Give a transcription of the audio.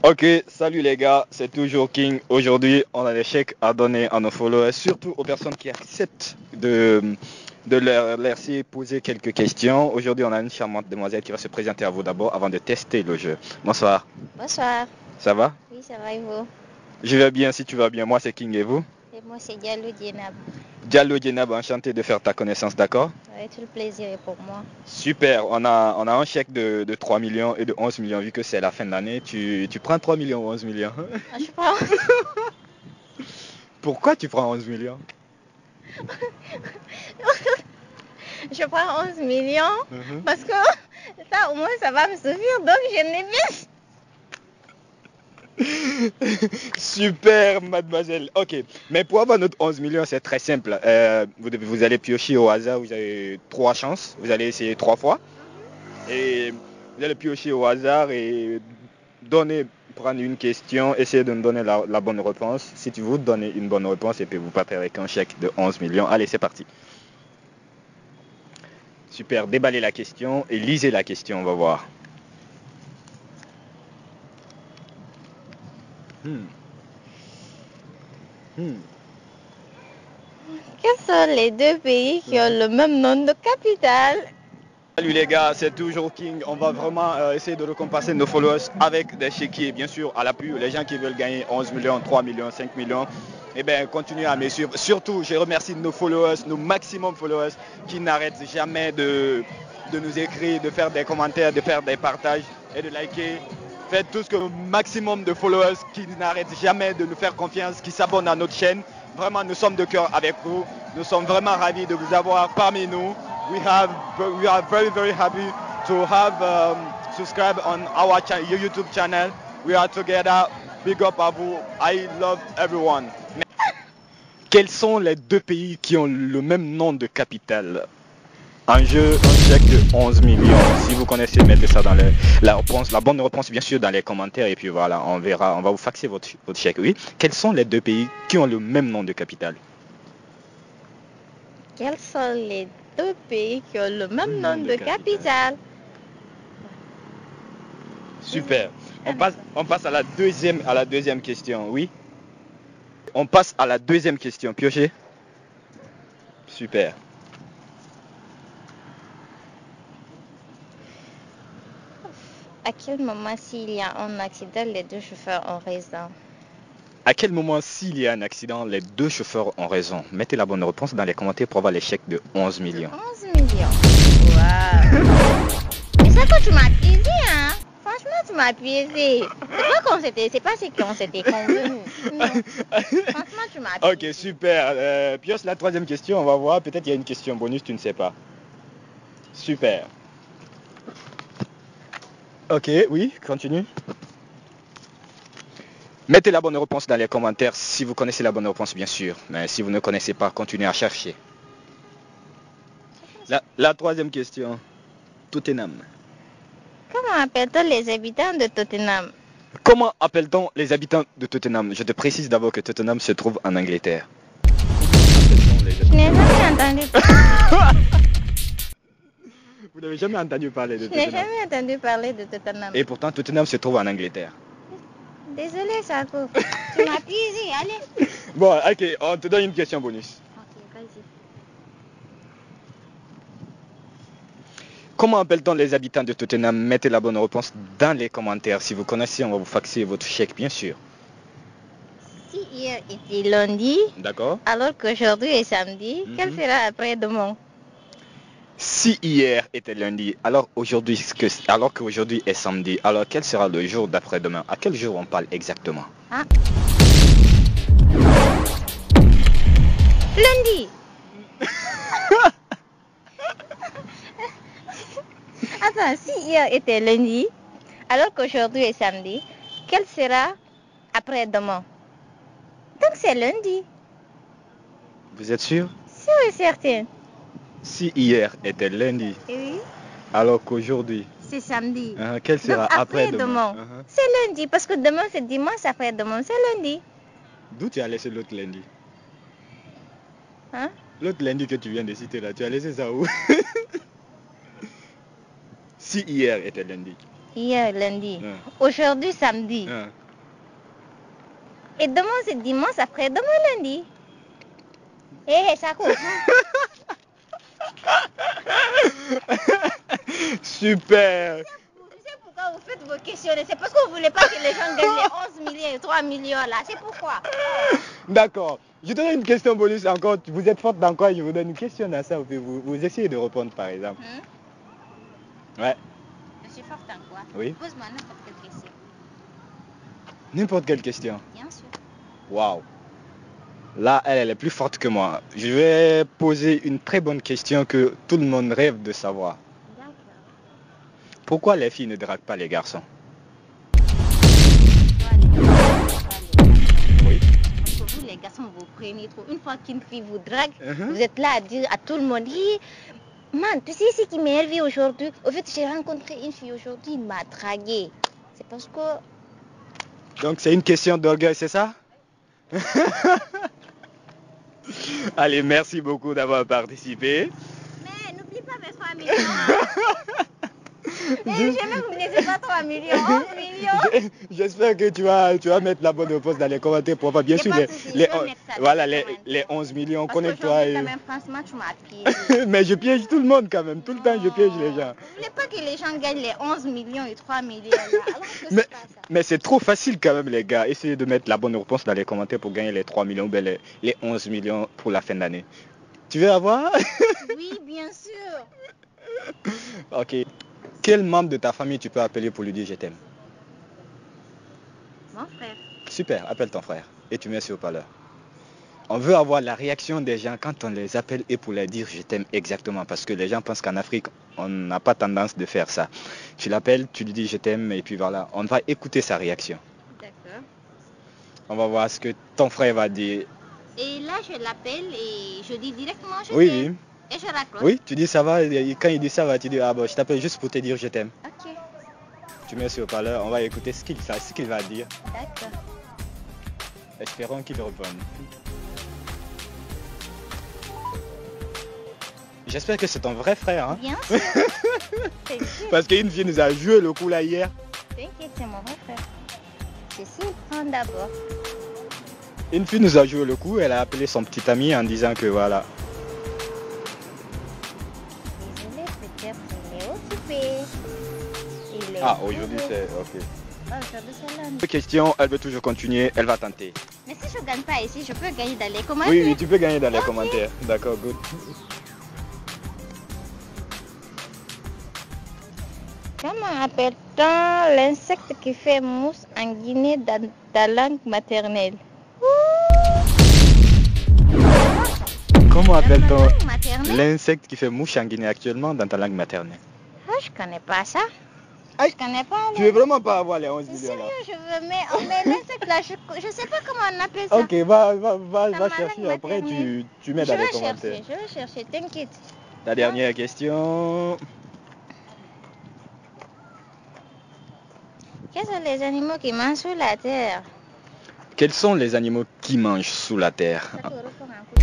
Ok, salut les gars, c'est toujours King. Aujourd'hui, on a des chèques à donner à nos followers, surtout aux personnes qui acceptent de leur laisser poser quelques questions. Aujourd'hui, on a une charmante demoiselle qui va se présenter à vous d'abord avant de tester le jeu. Bonsoir. Bonsoir. Ça va? Oui, ça va et vous? Je vais bien si tu vas bien. Moi, c'est King et vous? Et moi, c'est Diallo Dienab. Diallo Dienab, enchanté de faire ta connaissance, d'accord? Ouais, tout le plaisir est pour moi. Super, on a un chèque de 3 millions et de 11 millions vu que c'est la fin de l'année. Tu prends 3 millions ou 11 millions? Ah, je prends. Pourquoi tu prends 11 millions? Je prends 11 millions parce que ça, au moins, ça va me suffire. Donc, je n'ai bien. Super, mademoiselle. Ok, mais pour avoir notre 11 millions, c'est très simple. Vous allez piocher au hasard, vous avez 3 chances. Vous allez essayer 3 fois. Et vous allez piocher au hasard et prendre une question, essayer de me donner la bonne réponse. Si tu vous donnez une bonne réponse, et puis vous partez avec un chèque de 11 millions. Allez, c'est parti. Super, déballez la question et lisez la question, on va voir. Quels sont les deux pays qui ont le même nom de capitale? Salut les gars, c'est toujours King. On va vraiment essayer de récompenser nos followers avec des chéquiers, bien sûr, à l'appui. Les gens qui veulent gagner 11 millions, 3 millions, 5 millions, eh bien, continuez à me suivre. Surtout, je remercie nos followers, nos maximum followers qui n'arrêtent jamais de nous écrire, de faire des commentaires, de faire des partages et de liker. Faites tout ce que le maximum de followers qui n'arrêtent jamais de nous faire confiance, qui s'abonnent à notre chaîne. Vraiment, nous sommes de cœur avec vous. Nous sommes vraiment ravis de vous avoir parmi nous. We are very, very happy to have subscribed on our YouTube channel. We are together. Big up à vous. I love everyone. Quels sont les deux pays qui ont le même nom de capitale? Un chèque de 11 millions. Si vous connaissez, mettez ça dans la bonne réponse, bien sûr, dans les commentaires. Et puis voilà, on verra. On va vous faxer votre chèque. Oui. Quels sont les deux pays qui ont le même nom de capitale? Quels sont les deux pays qui ont le même nom de capitale? Super. On passe à la deuxième question. Oui. On passe à la deuxième question. Piocher. Super. À quel moment, s'il y a un accident, les deux chauffeurs ont raison? À quel moment, s'il y a un accident, les deux chauffeurs ont raison? Mettez la bonne réponse dans les commentaires pour avoir les chèques de 11 millions. 11 millions. Waouh. Mais ça que tu m'as piégé, hein? Franchement, tu m'as piégé. C'est pas ce qu'on s'était convenu. Franchement, tu m'as piégé. Ok, super. Pioche la troisième question, on va voir. Peut-être il y a une question bonus, tu ne sais pas. Super. Ok, oui, continue. Mettez la bonne réponse dans les commentaires si vous connaissez la bonne réponse, bien sûr. Mais si vous ne connaissez pas, continuez à chercher. La troisième question. Tottenham. Comment appelle-t-on les habitants de Tottenham? Comment appelle-t-on les habitants de Tottenham? Je te précise d'abord que Tottenham se trouve en Angleterre. Je n'ai jamais entendu parler. Vous n'avez jamais entendu parler de Je n'ai Tottenham? jamais entendu parler de Tottenham. Et pourtant, Tottenham se trouve en Angleterre. Désolé, Sako. Tu m'as piégé, allez. Bon, ok, on te donne une question bonus. Ok, vas-y. Comment appelle-t-on les habitants de Tottenham? Mettez la bonne réponse dans les commentaires. Si vous connaissez, on va vous faxer votre chèque, bien sûr. Si hier était lundi, D'accord. alors qu'aujourd'hui est samedi, quel sera après-demain? Si hier était lundi, alors qu'aujourd'hui est samedi, alors quel sera le jour d'après-demain? À quel jour on parle exactement? Ah. Lundi. Attends, si hier était lundi, alors qu'aujourd'hui est samedi, quel sera après-demain? Donc c'est lundi. Vous êtes sûr? Sûr et certain. Si hier était lundi, Oui. alors qu'aujourd'hui c'est samedi. Quel sera Donc après-demain? C'est lundi, parce que demain c'est dimanche, après-demain c'est lundi. D'où tu as laissé l'autre lundi? Hein? L'autre lundi que tu viens de citer là, tu as laissé ça où? Si hier était lundi. Hier, lundi. Hein. Aujourd'hui, samedi. Hein. Et demain, c'est dimanche, après demain, lundi. Eh, ça court. Super. Tu sais pourquoi vous faites vos questions? C'est parce que vous voulez pas que les gens gagnent les 11 millions et 3 millions là. C'est pourquoi. D'accord. Je te donne une question bonus encore. Vous êtes forte dans quoi? Je vous donne une question à ça. Vous essayez de répondre par exemple. Ouais. Je suis forte en quoi? Oui. Pose-moi n'importe quelle question. N'importe quelle question. Bien sûr. Waouh. Là, elle est plus forte que moi. Je vais poser une très bonne question que tout le monde rêve de savoir. D'accord. Pourquoi les filles ne draguent pas les garçons? Oui. Parce que vous, les garçons, vous prenez trop. Une fois qu'une fille vous drague, vous êtes là à dire à tout le monde, man, tu sais ce qui m'est arrivé aujourd'hui? Au fait, j'ai rencontré une fille aujourd'hui, il m'a dragué. C'est parce que... Donc c'est une question d'orgueil, c'est ça? Allez, merci beaucoup d'avoir participé. Mais n'oublie pas mes 3 millions. J'ai même oublié, c'est pas 3 millions, 11 millions. J'espère que tu vas mettre la bonne réponse dans les commentaires pour voir bien sûr les 11 millions. Connecte-toi. Quand même, franchement, tu m'as piégé. Mais je piège tout le monde quand même. Tout le temps, je piège les gens. Vous voulez pas que les gens gagnent les 11 millions et 3 millions là, alors que mais c'est trop facile quand même, les gars. Essayez de mettre la bonne réponse dans les commentaires pour gagner les 3 millions, ben les 11 millions pour la fin d'année. Tu veux avoir? Oui, bien sûr. Ok. Quel membre de ta famille tu peux appeler pour lui dire je t'aime? Mon frère. Super, appelle ton frère et tu mets sur haut-parleur. On veut avoir la réaction des gens quand on les appelle et pour leur dire je t'aime exactement parce que les gens pensent qu'en Afrique, on n'a pas tendance de faire ça. Tu l'appelles, tu lui dis je t'aime et puis voilà, on va écouter sa réaction. D'accord. On va voir ce que ton frère va dire. Et là, je l'appelle et je dis directement je t'aime. Oui. Et je raccroche. Oui, tu dis ça va, et quand il dit ça va, tu dis ah bon, je t'appelle juste pour te dire je t'aime. Ok. Tu mets sur haut-parleur, on va écouter ce qu'il va dire. D'accord. Espérons qu'il réponde. J'espère que c'est ton vrai frère, hein? Bien sûr. Parce qu'une fille nous a joué le coup là hier. T'inquiète, c'est mon vrai frère. Ceci, prends d'abord. Une fille nous a joué le coup, elle a appelé son petit ami en disant que voilà. Désolé, peut-être il est occupé. Aujourd'hui c'est ok. Aujourd'hui c'est lundi. Deux questions, elle veut toujours continuer, elle va tenter. Mais si je gagne pas ici, je peux gagner dans les commentaires. Oui, tu peux gagner dans les commentaires. D'accord, good. Comment appelle-t-on l'insecte qui fait mousse en Guinée dans ta langue maternelle? Comment appelle-t-on l'insecte qui fait mouche en Guinée actuellement dans ta langue maternelle? Ah, je connais pas ça. Aïe. Je connais pas. Tu veux vraiment pas avoir les 11 C'est millions là? sérieux, je veux, mais l'insecte là, je sais pas comment on appelle ça. Ok, va ma chercher, langue après maternelle. tu mets dans les commentaires. Je vais chercher, t'inquiète. La dernière question. Quels sont les animaux qui mangent sous la terre? Quels sont les animaux qui mangent sous la terre? Ça te répond un coup.